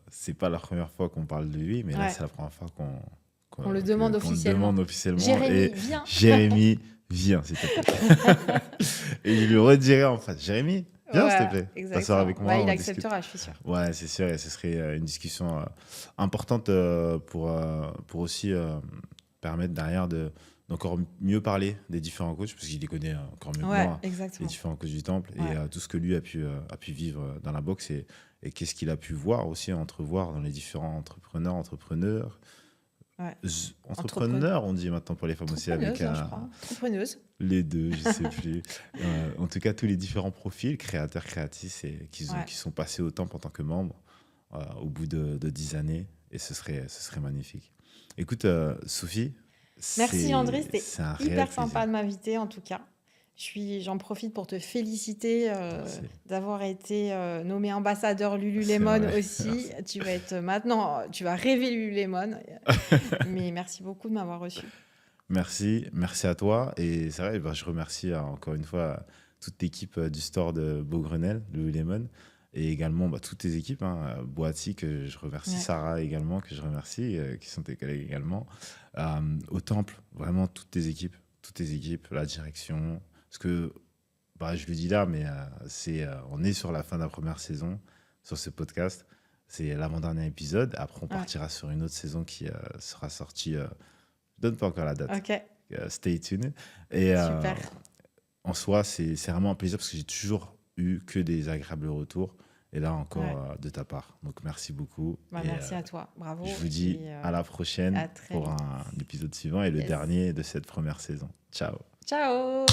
c'est pas la première fois qu'on parle de lui, mais là, Ouais, c'est la première fois on le demande qu'on le officiellement. demande officiellement. Jérémy, Et viens. Jérémy, viens, s'il te plaît. Et je lui redirai en face, Jérémy, viens, s'il te Voilà, plaît, t'asseoir exactement. avec moi, Ouais, il on discute. acceptera, je suis sûre. Ouais, c'est sûr, et ce serait une discussion importante pour aussi permettre derrière d'encore mieux parler des différents coachs, parce qu'il les connaît encore mieux que Ouais, moi, les exactement. différents coachs du Temple, Ouais. et tout ce que lui a pu vivre dans la boxe, et qu'est-ce qu'il a pu voir aussi, entrevoir dans les différents entrepreneurs. Ouais. Entrepreneurs, on dit maintenant pour les femmes aussi, avec Entrepreneuse, hein, je crois. Entrepreneuse. les deux, je sais plus. En tout cas, tous les différents profils, créateurs, créatifs, Ouais. qui sont passés au Temple en tant que membres au bout de 10 années. Et ce serait magnifique. Écoute, Sophie, Merci André, c'était c'est un réel hyper plaisir. sympa de m'inviter en tout cas. J'en profite pour te féliciter Merci. d'avoir été nommé ambassadeur C'est Lululemon vrai. aussi. Merci. Tu vas être maintenant, tu vas rêver Lululemon. Mais merci beaucoup de m'avoir reçu. Merci à toi. Et c'est vrai, bah, je remercie encore une fois toute l'équipe du store de Beaugrenelle, Lululemon, et également bah, toutes tes équipes, Boati, que je remercie, Ouais. Sarah également, que je remercie, qui sont tes collègues également. Au Temple, vraiment toutes tes équipes, la direction. Parce que, bah, je le dis là, mais on est sur la fin de la première saison sur ce podcast. C'est l'avant-dernier épisode. Après, on Ouais. partira sur une autre saison qui sera sortie. Je donne pas encore la date. Ok, Stay tuned. Et super. en soi, c'est vraiment un plaisir parce que j'ai toujours eu que des agréables retours. Et là encore Ouais. de ta part. Donc merci beaucoup. Bah, Et merci à toi. Bravo. je vous Et dis puis, à la prochaine à très pour vite. un épisode suivant et le Yes. dernier de cette première saison. Ciao. Ciao!